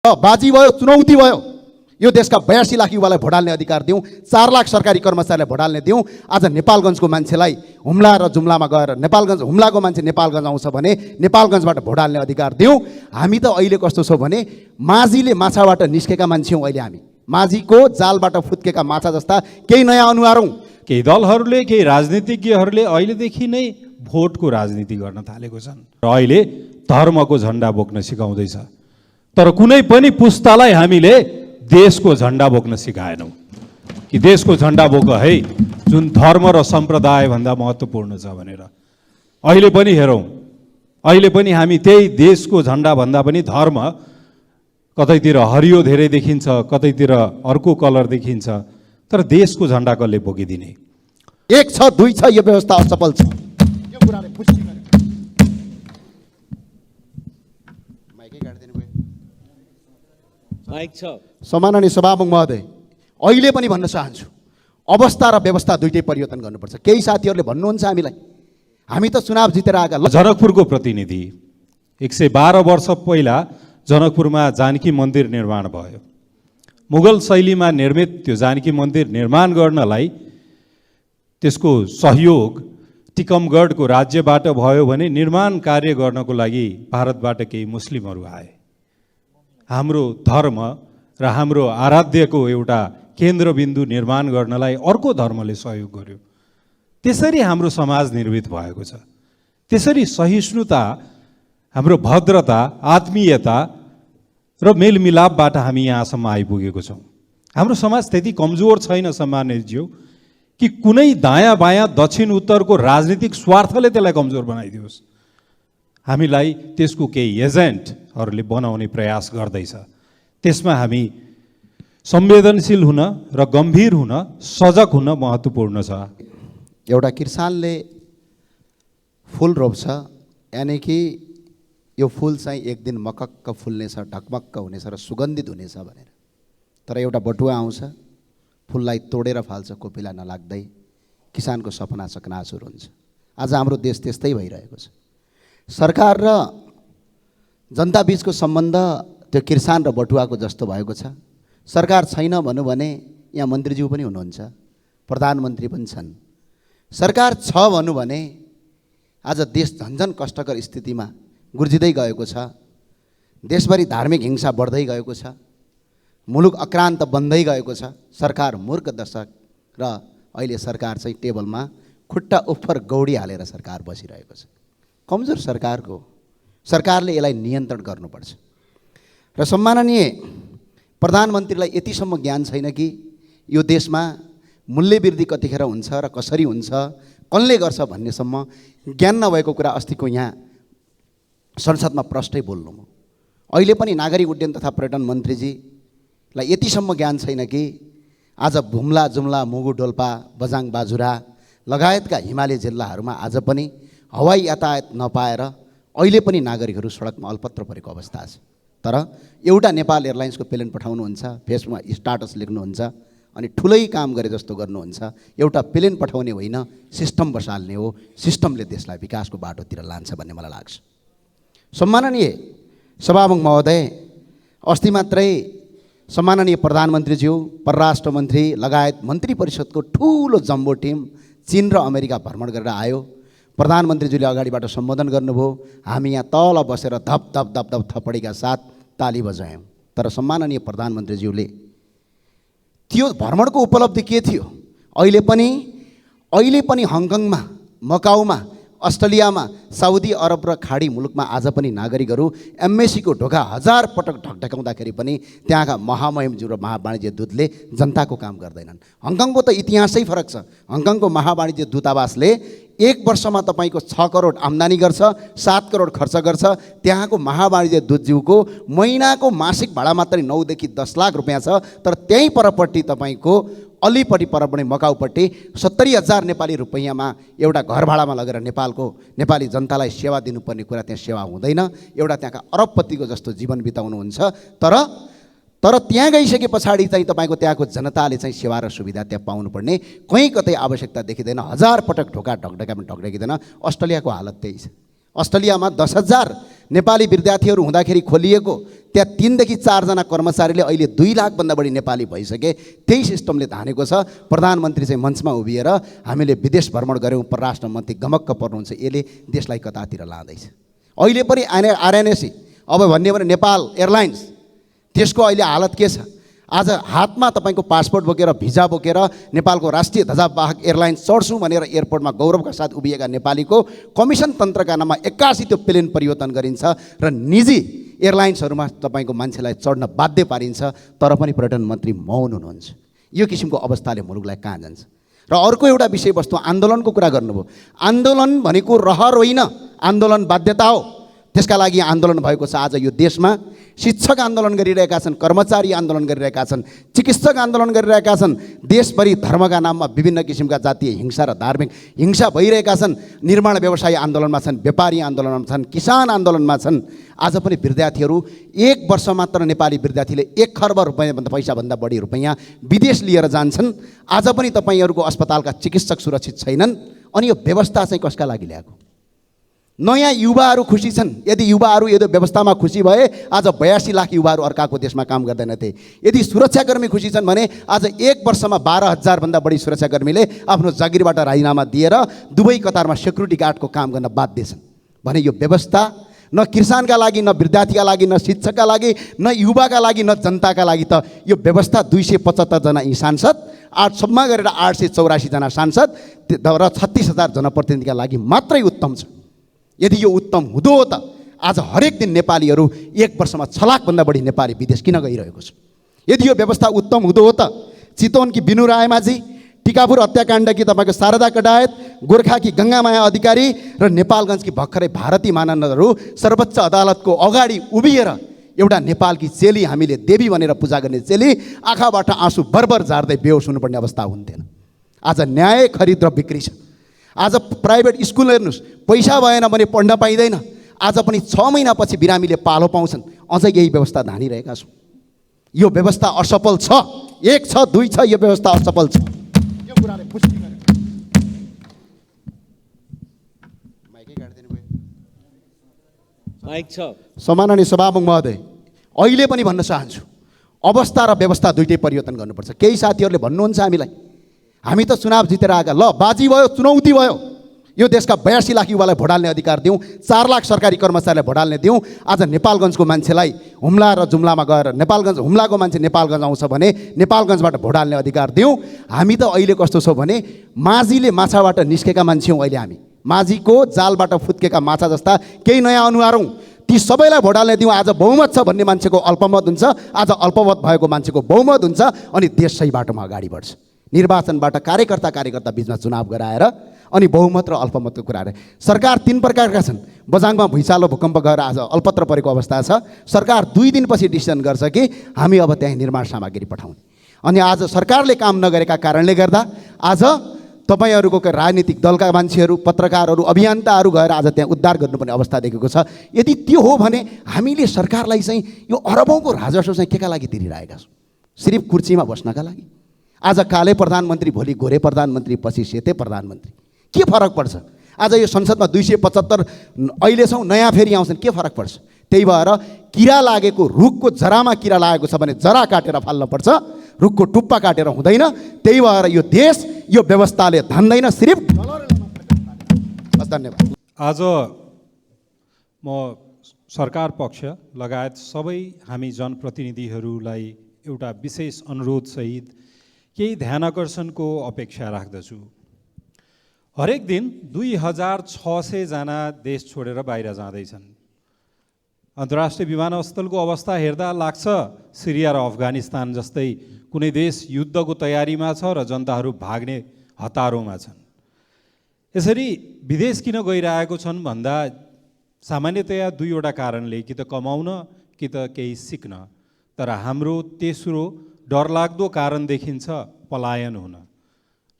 बाजी भयो, चुनौती भयो। यो देशका 82 लाख युवालाई भोट हाल्ने अधिकार दिउँ, 4 लाख सरकारी कर्मचारीलाई भोट हाल्ने दिउँ। आज नेपालगञ्जको मान्छेलाई हुम्ला र जुम्लामा गएर नेपालगञ्ज हुम्लाको मान्छे नेपालगञ्ज आउँछ भने नेपालगञ्जबाट भोट हाल्ने अधिकार दिउँ। हामी त अहिले कस्तो छौँ भने माझीले माछाबाट निस्केका मान्छे हौँ। अहिले हामी माझीको जालबाट फुत्केका माछा जस्ता केही नयाँ अनुहार हौँ। केही दलहरूले, केही राजनीतिज्ञहरूले अहिलेदेखि नै भोटको राजनीति गर्न थालेको छन् र अहिले धर्मको झन्डा बोक्न सिकाउँदैछ। तर कुनै पनि पुस्तालाई हामीले देशको झन्डा बोक्न सिकाएनौँ कि देशको झन्डा बोक है, जुन धर्म र सम्प्रदाय भन्दा महत्त्वपूर्ण छ भनेर। अहिले पनि हेरौँ, अहिले पनि हामी त्यही देशको झन्डा भन्दा पनि धर्म, कतैतिर हरियो धेरै देखिन्छ, कतैतिर अर्को कलर देखिन्छ, तर देशको झन्डा कसले बोकिदिने? 1 छ 2 छ, यो व्यवस्था असफल छ। यो कुराले पुष्टि गर्यो। माइक छ। सम्माननीय सभामुख महोदय, अहिले पनि भन्न चाहन्छु, अवस्था र व्यवस्था दुइटै परिवर्तन गर्नुपर्छ। केही साथीहरूले भन्नुहुन्छ हामीलाई, हामी त चुनाव जितेर आएका। जनकपुरको प्रतिनिधि, 112 वर्ष पहिला जनकपुरमा जानकी मन्दिर निर्माण भयो। मुगल शैलीमा निर्मित त्यो जानकी मन्दिर निर्माण गर्नलाई त्यसको सहयोग टिकमगढको राज्यबाट भयो भने निर्माण कार्य गर्नको लागि भारतबाट केही मुस्लिमहरू आए। हाम्रो धर्म र हाम्रो आराध्यको एउटा केन्द्रबिन्दु निर्माण गर्नलाई अर्को धर्मले सहयोग गर्यो। त्यसरी हाम्रो समाज निर्मित भएको छ। त्यसरी सहिष्णुता, हाम्रो भद्रता, आत्मीयता र मेलमिलापबाट हामी यहाँसम्म आइपुगेको छौँ। हाम्रो समाज त्यति कमजोर छैन सम्माननीयज्यू कि कुनै दायाँ बायाँ दक्षिण उत्तरको राजनीतिक स्वार्थले त्यसलाई कमजोर बनाइदियोस्। हामीलाई त्यसको केही एजेन्टहरूले बनाउने प्रयास गर्दैछ। त्यसमा हामी संवेदनशील हुन र गम्भीर हुन, सजग हुन महत्त्वपूर्ण छ। एउटा किसानले फुल रोप्छ, यानि कि यो फुल चाहिँ एक दिन मकक्क फुल्नेछ, ढकमक्क हुनेछ र सुगन्धित हुनेछ भनेर। तर एउटा बटुवा आउँछ, फुललाई तोडेर फाल्छ, कोपिला नलाग्दै। किसानको सपना चकनाचुर हुन्छ। आज हाम्रो देश त्यस्तै भइरहेको छ। सरकार र जनता बीचको सम्बन्ध त्यो किसान र बटुवाको जस्तो भएको छ। सरकार छैन भनौँ भने यहाँ मन्त्रीज्यू पनि हुनुहुन्छ, प्रधानमन्त्री पनि छन्। सरकार छ भनौँ भने आज देश झन्झन कष्टकर स्थितिमा गुर्जिँदै गएको छ। देशभरि धार्मिक हिंसा बढ्दै गएको छ। मुलुक अक्रान्त बन्दै गएको छ। सरकार मूर्ख दशक र अहिले सरकार चाहिँ टेबलमा खुट्टा उफर गौडी हालेर सरकार बसिरहेको छ। कमजोर सरकारको सरकारले यसलाई नियन्त्रण गर्नुपर्छ। र सम्माननीय प्रधानमन्त्रीलाई यतिसम्म ज्ञान छैन कि यो देशमा मूल्यवृद्धि कतिखेर हुन्छ र कसरी हुन्छ, कसले गर्छ भन्नेसम्म ज्ञान नभएको कुरा अस्तिको यहाँ संसदमा प्रष्टै बोल्नु। अहिले पनि नागरिक उड्डयन तथा पर्यटन मन्त्रीजीलाई यतिसम्म ज्ञान छैन कि आज हुम्ला, जुम्ला, मुगु, डोल्पा, बजाङ, बाजुरा लगायतका हिमाली जिल्लाहरूमा आज पनि हवाई यातायात नपाएर अहिले पनि नागरिकहरू सडकमा अल्पत्र परेको अवस्था छ। तर एउटा नेपाल एयरलाइन्सको प्लेन पठाउनुहुन्छ, फेसबुकमा स्टाटस लेख्नुहुन्छ अनि ठुलै काम गरे जस्तो गर्नुहुन्छ। एउटा प्लेन पठाउने होइन, सिस्टम बसाल्ने हो। सिस्टमले देशलाई विकासको बाटोतिर लान्छ भन्ने मलाई लाग्छ। सम्माननीय सभामुख महोदय, अस्ति मात्रै सम्माननीय प्रधानमन्त्रीज्यू, परराष्ट्र मन्त्री लगायत मन्त्री परिषदको ठुलो जम्बो टिम चीन र अमेरिका भ्रमण गरेर आयो। प्रधानमन्त्रीज्यूले अगाडिबाट सम्बोधन गर्नुभयो। हामी यहाँ तल बसेर धप धप धप धप थपडीका साथ ताली बजायौँ। तर सम्माननीय प्रधानमन्त्रीज्यूले त्यो भ्रमणको उपलब्धि के थियो? अहिले पनि हङकङमा, मकाउमा, अस्ट्रेलियामा, साउदी अरब र खाडी मुलुकमा आज पनि नागरिकहरू एमएसीको ढोका 1000 पटक ढकढकाउँदाखेरि पनि त्यहाँका महामहिमज्यू र महावाणिज्य दूतले जनताको काम गर्दैनन्। हङकङको त इतिहासै फरक छ। हङकङको महावाणिज्य दूतावासले 1 वर्षमा तपाईँको 6 करोड आम्दानी गर्छ, 7 करोड खर्च गर्छ। त्यहाँको महावाणिज्य दूतज्यूको महिनाको मासिक भाडा मात्रै 9 देखि 10 लाख रुपियाँ छ। तर त्यहीँ परपट्टि तपाईँको अलिपट्टि परपट्टि मकाउपट्टि 70,000 नेपाली रुपैयाँमा एउटा घर भाडामा लगेर नेपाली जनतालाई सेवा दिनुपर्ने कुरा त्यहाँ सेवा हुँदैन। एउटा त्यहाँका अरबपतिको जस्तो जीवन बिताउनुहुन्छ। तर त्यहाँ गइसके पछाडि चाहिँ तपाईँको त्यहाँको जनताले चाहिँ सेवा र सुविधा त्यहाँ पाउनुपर्ने कहीँ कतै आवश्यकता देखिँदैन। 1000 पटक ढोका ढकढकाइकन ढकढकिँदैन। अस्ट्रेलियाको हालत त्यही छ। अस्ट्रेलियामा 10,000 नेपाली विद्यार्थीहरू हुँदाखेरि खोलिएको त्यहाँ 3 देखि 4 जना कर्मचारीले अहिले 2 लाखभन्दा बढी नेपाली भइसके। त्यही सिस्टमले धानेको छ। प्रधानमन्त्री चाहिँ मञ्चमा उभिएर हामीले विदेश भ्रमण गऱ्यौँ, परराष्ट्र मन्त्री गमक्क पर्नुहुन्छ, यसले देशलाई कतातिर लाँदैछ। अहिले पनि आरएनएसी अब भन्ने भने नेपाल एयरलाइन्स, त्यसको अहिले हालत के छ? आज हातमा तपाईँको पासपोर्ट बोकेर भिजा बोकेर नेपालको राष्ट्रिय ध्वजावाहक एयरलाइन्स चढ्छु भनेर एयरपोर्टमा गौरवका साथ उभिएका नेपालीको कमिसन तन्त्रका नाममा 81 त्यो प्लेन परिवर्तन गरिन्छ र निजी एयरलाइन्सहरूमा तपाईँको मान्छेलाई चढ्न बाध्य पारिन्छ। तर पनि पर्यटन मन्त्री मौन हुनुहुन्छ। यो किसिमको अवस्थाले मुलुकलाई कहाँ जान्छ? र अर्को एउटा विषयवस्तु आन्दोलनको कुरा गर्नुभयो। आन्दोलन भनेको रहर होइन, आन्दोलन बाध्यता हो। त्यसका लागि आन्दोलन भएको छ। आज यो देशमा शिक्षक आन्दोलन गरिरहेका छन्, कर्मचारी आन्दोलन गरिरहेका छन्, चिकित्सक आन्दोलन गरिरहेका छन्। देशभरि धर्मका नाममा विभिन्न किसिमका जातीय हिंसा र धार्मिक हिंसा भइरहेका छन्। निर्माण व्यवसायी आन्दोलनमा छन्, व्यापारी आन्दोलनमा छन्, किसान आन्दोलनमा छन्। आज पनि विद्यार्थीहरू 1 वर्ष मात्र नेपाली विद्यार्थीले 1 खर्ब रुपैयाँभन्दा पैसाभन्दा बढी रुपैयाँ विदेश लिएर जान्छन्। आज पनि तपाईँहरूको अस्पतालका चिकित्सक सुरक्षित छैनन्। अनि यो व्यवस्था चाहिँ कसका लागि ल्याएको? नयाँ युवाहरू खुसी छन्। यदि युवाहरू यदि व्यवस्थामा खुसी भए आज 82 लाख युवाहरू अर्काको देशमा काम गर्दैनथे। यदि सुरक्षाकर्मी खुसी छन् भने आज 1 वर्षमा 12,000 भन्दा बढी सुरक्षाकर्मीले आफ्नो जागिरबाट राजीनामा दिएर दुवै कतारमा सेक्युरिटी गार्डको काम गर्न बाध्य छन् भने यो व्यवस्था न किसानका लागि, न विद्यार्थीका लागि, न शिक्षकका लागि, न युवाका लागि, न जनताका लागि त यो व्यवस्था 275 जना यी सांसद, 8 सम्म गरेर 884 जना सांसद र 36,000 जनप्रतिनिधिका लागि मात्रै उत्तम छ। यदि यो उत्तम हुँदो हो त आज हरेक दिन नेपालीहरू 1 वर्षमा 6 लाखभन्दा बढी नेपाली विदेश किन गइरहेको छ? यदि यो व्यवस्था उत्तम हुँदो हो त चितवनकी बिनु रायमाझी, टिकापुर हत्याकाण्डकी तपाईँको शारदा कडायत, गोर्खाकी गङ्गामाया अधिकारी र नेपालगञ्जकी भर्खरै भारती मानन्दहरू सर्वोच्च अदालतको अगाडि उभिएर एउटा नेपालकी चेली, हामीले देवी भनेर पूजा गर्ने चेली आँखाबाट आँसु बरबर झार्दै बेहोस हुनुपर्ने अवस्था हुन्थेन। आज न्याय खरिद र बिक्री छ। आज प्राइभेट स्कुल हेर्नुहोस्, पैसा भएन भने पढ्न पाइँदैन। आज पनि 6 महिनापछि बिरामीले पालो पाउँछन्। अझ यही व्यवस्था धानिरहेका छौँ। यो व्यवस्था असफल छ। 1 छ 2 छ, यो व्यवस्था असफल छ। यो कुराले पुष्टि गर्यो। माइकै काट्दिनु भयो। माइक छ। सम्माननीय सभामुख महोदय, अहिले पनि भन्न चाहन्छु, अवस्था र व्यवस्था दुइटै परिवर्तन गर्नुपर्छ। केही साथीहरूले भन्नुहुन्छ हामीलाई, हामी त चुनाव जितेर आएका, ल बाजी भयो, चुनौती भयो, यो देशका 82 लाख युवालाई भोट हाल्ने अधिकार दिउँ, 4 लाख सरकारी कर्मचारीलाई भोट हाल्ने दिउँ। आज नेपालगञ्जको मान्छेलाई हुम्ला र जुम्लामा गएर नेपालगञ्ज हुम्लाको मान्छे नेपालगञ्ज आउँछ भने नेपालगञ्जबाट भोट हाल्ने अधिकार दिउँ। हामी त अहिले कस्तो छौँ भने माझीले माछाबाट निस्केका मान्छे हौँ। अहिले हामी माझीको जालबाट फुत्केका माछा जस्ता केही नयाँ अनुहार हौँ। ती सबैलाई भोट हाल्ने दिउँ। आज बहुमत छ भन्ने मान्छेको अल्पमत हुन्छ, आज अल्पमत भएको मान्छेको बहुमत हुन्छ अनि देश सही बाटोमा अगाडि बढ्छ। निर्वाचनबाट कार्यकर्ता बिचमा चुनाव गराएर अनि बहुमत र अल्पमतको कुराहरू। सरकार 3 प्रकारका छन्। बझाङमा भुइँचालो भूकम्प गएर आज अल्पत्र परेको अवस्था छ। सरकार 2 दिनपछि डिसिजन गर्छ कि हामी अब त्यहाँ निर्माण सामग्री पठाउने। अनि आज सरकारले काम नगरेका कारणले गर्दा आज तपाईँहरूको राजनीतिक दलका मान्छेहरू, पत्रकारहरू, अभियन्ताहरू गएर आज त्यहाँ उद्धार गर्नुपर्ने अवस्था देखेको छ। यदि त्यो हो भने हामीले सरकारलाई चाहिँ यो अरबौँको राजस्व चाहिँ केका लागि तिरिरहेका छौँ? सिर्फ कुर्सीमा बस्नका लागि? आज काले प्रधानमन्त्री, भोलि गोरे प्रधानमन्त्री, पछि सेते प्रधानमन्त्री, के फरक पर्छ? आज यो संसदमा 275 अहिले छौँ, नयाँ फेरि आउँछन्, के फरक पर्छ? त्यही भएर किरा लागेको रुखको जरामा किरा लागेको छ भने जरा काटेर फाल्न पर्छ, रुखको टुप्पा काटेर हुँदैन। त्यही भएर यो देश यो व्यवस्थाले धान्दैन, सिर्फ धन्यवाद। आज म सरकार पक्ष लगायत सबै हामी जनप्रतिनिधिहरूलाई एउटा विशेष अनुरोधसहित केही ध्यानकर्षणको अपेक्षा राख्दछु। हरेक दिन 2600 जना देश छोडेर बाहिर जाँदैछन्। अन्तर्राष्ट्रिय विमानस्थलको अवस्था हेर्दा लाग्छ सिरिया र अफगानिस्तान जस्तै कुनै देश युद्धको तयारीमा छ र जनताहरू भाग्ने हतारोमा छन्। यसरी विदेश किन गइरहेको छन् भन्दा सामान्यतया 2वटा कारणले, कि त कमाउन कि त केही सिक्न। तर हाम्रो तेस्रो डरलाग्दो कारण देखिन्छ पलायन हुन,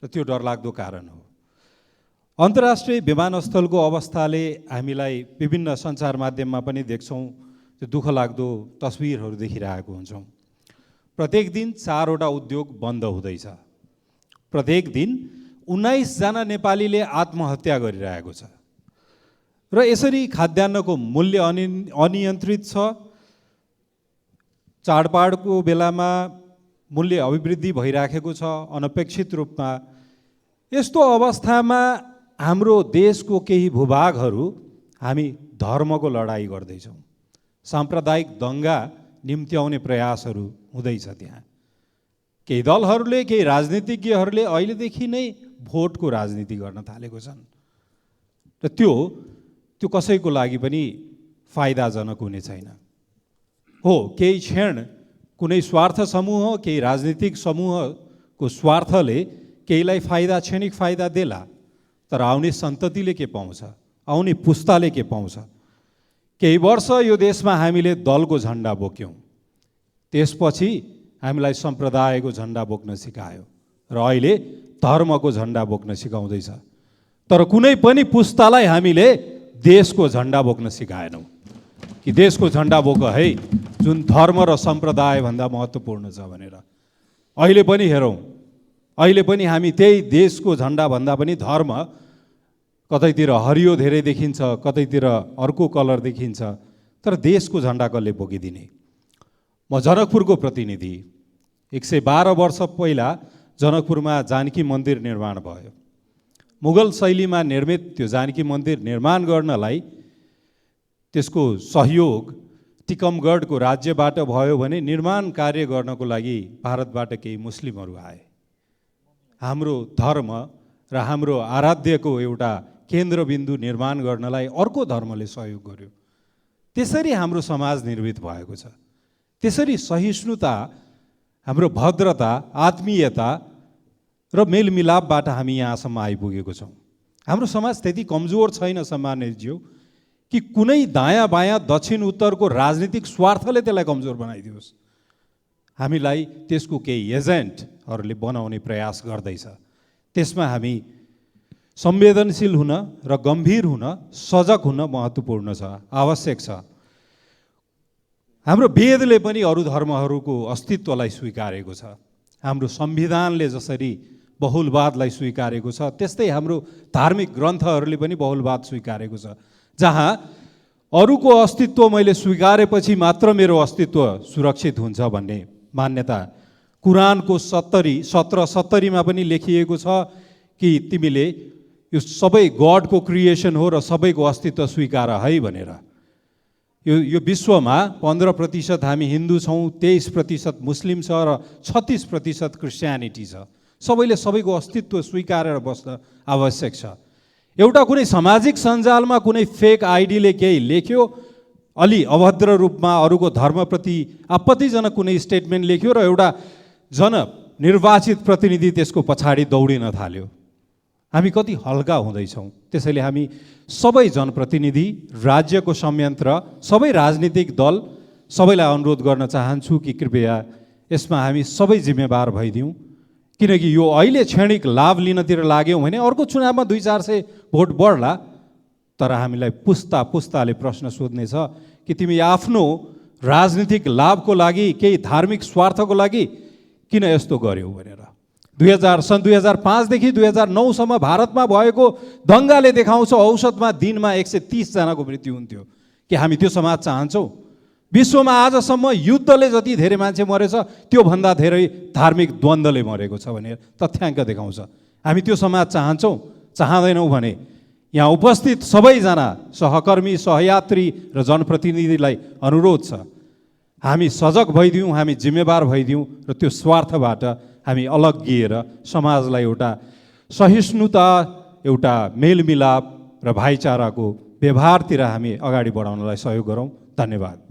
र त्यो डरलाग्दो कारण हो। अन्तर्राष्ट्रिय विमानस्थलको अवस्थाले हामीलाई विभिन्न सञ्चार माध्यममा पनि देख्छौँ, त्यो दुःखलाग्दो तस्बिरहरू देखिरहेको हुन्छौँ। प्रत्येक दिन 4वटा उद्योग बन्द हुँदैछ। प्रत्येक दिन 19 जना नेपालीले आत्महत्या गरिरहेको छ। र यसरी खाद्यान्नको मूल्य अनियन्त्रित छ। चाडपाडको बेलामा मूल्य अभिवृद्धि भइराखेको छ अनपेक्षित रूपमा। यस्तो अवस्थामा हाम्रो देशको केही भूभागहरू हामी धर्मको लडाइँ गर्दैछौँ। साम्प्रदायिक दङ्गा निम्त्याउने प्रयासहरू हुँदैछ। त्यहाँ केही दलहरूले, केही राजनीतिज्ञहरूले अहिलेदेखि नै भोटको राजनीति गर्न थालेको छन् र त्यो कसैको लागि पनि फाइदाजनक हुने छैन। हो, केही क्षण कुनै स्वार्थ समूह, केही राजनीतिक समूहको स्वार्थले केहीलाई क्षणिक फाइदा देला, तर आउने सन्ततिले के पाउँछ, आउने पुस्ताले के पाउँछ? केही वर्ष यो देशमा हामीले दलको झन्डा बोक्यौँ, त्यसपछि हामीलाई सम्प्रदायको झन्डा बोक्न सिकायो र अहिले धर्मको झन्डा बोक्न सिकाउँदैछ। तर कुनै पनि पुस्तालाई हामीले देशको झन्डा बोक्न सिकाएनौँ कि देशको झन्डा बोक है, जुन धर्म र सम्प्रदायभन्दा महत्त्वपूर्ण छ भनेर। अहिले पनि हेरौँ, अहिले पनि हामी त्यही देशको झन्डाभन्दा पनि धर्म, कतैतिर हरियो धेरै देखिन्छ, कतैतिर अर्को कलर देखिन्छ, तर देशको झन्डा कसले बोकिदिने? म जनकपुरको प्रतिनिधि। 112 वर्ष पहिला जनकपुरमा जानकी मन्दिर निर्माण भयो। मुगल शैलीमा निर्मित त्यो जानकी मन्दिर निर्माण गर्नलाई त्यसको सहयोग टिकमगढको राज्यबाट भयो भने निर्माण कार्य गर्नको लागि भारतबाट केही मुस्लिमहरू आए। हाम्रो धर्म र हाम्रो आराध्यको एउटा केन्द्रबिन्दु निर्माण गर्नलाई अर्को धर्मले सहयोग गर्यो। त्यसरी हाम्रो समाज निर्मित भएको छ। त्यसरी सहिष्णुता, हाम्रो भद्रता, आत्मीयता र मेलमिलापबाट हामी यहाँसम्म आइपुगेको छौँ। हाम्रो समाज त्यति कमजोर छैन सम्मानज्यू कि कुनै दायाँ बायाँ दक्षिण उत्तरको राजनीतिक स्वार्थले त्यसलाई कमजोर बनाइदियोस्। हामीलाई त्यसको केही एजेन्टहरूले बनाउने प्रयास गर्दैछ। त्यसमा हामी संवेदनशील हुन र गम्भीर हुन, सजग हुन महत्त्वपूर्ण छ, आवश्यक छ। हाम्रो वेदले पनि अरू धर्महरूको अस्तित्वलाई स्वीकारेको छ। हाम्रो संविधानले जसरी बहुलवादलाई स्वीकारेको छ, त्यस्तै हाम्रो धार्मिक ग्रन्थहरूले पनि बहुलवाद स्वीकारेको छ। जहाँ अरूको अस्तित्व मैले स्वीकारेपछि मात्र मेरो अस्तित्व सुरक्षित हुन्छ भन्ने मान्यता कुरानको 17:70 पनि लेखिएको छ कि तिमीले यो सबै गडको क्रिएसन हो र सबैको अस्तित्व स्वीकार है भनेर। यो विश्वमा 15% हामी हिन्दू छौँ, 23% मुस्लिम छ र 36% क्रिस्चियनिटी छ। सबैले सबैको अस्तित्व स्वीकारेर बस्न आवश्यक छ। एउटा कुनै सामाजिक सञ्जालमा कुनै फेक आइडीले केही लेख्यो, अलि अभद्र रूपमा अरूको धर्मप्रति आपत्तिजनक कुनै स्टेटमेन्ट लेख्यो र एउटा जननिर्वाचित प्रतिनिधि त्यसको पछाडि दौडिन थाल्यो। हामी कति हल्का हुँदैछौँ। त्यसैले हामी सबै जनप्रतिनिधि, राज्यको संयन्त्र, सबै राजनीतिक दल सबैलाई अनुरोध गर्न चाहन्छु कि कृपया यसमा हामी सबै जिम्मेवार भइदिउँ। किनकि यो अहिले क्षणिक लाभ लिनतिर लाग्यौँ भने अर्को चुनावमा 200-400 भोट बढ्ला, तर हामीलाई पुस्ताले प्रश्न सोध्नेछ कि तिमी आफ्नो राजनीतिक लाभको लागि, केही धार्मिक स्वार्थको लागि किन यस्तो गर्यौ भनेर। सन् 2005 देखि 2009सम्म भारतमा भएको दङ्गाले देखाउँछ औसतमा दिनमा 130 जनाको मृत्यु हुन्थ्यो। कि हामी त्यो समाज चाहन्छौँ? विश्वमा आजसम्म युद्धले जति धेरै मान्छे मरेछ त्योभन्दा धेरै धार्मिक द्वन्द्वले मरेको छ भनेर तथ्याङ्क देखाउँछ। हामी त्यो समाज चाहन्छौँ? चाहँदैनौँ भने यहाँ उपस्थित सबैजना सहकर्मी, सहयात्री र जनप्रतिनिधिलाई अनुरोध छ, हामी सजग भइदिउँ, हामी जिम्मेवार भइदिउँ र त्यो स्वार्थबाट हामी अलग्गिएर समाजलाई एउटा सहिष्णुता, एउटा मेलमिलाप र भाइचाराको व्यवहारतिर हामी अगाडि बढाउनलाई सहयोग गरौँ। धन्यवाद।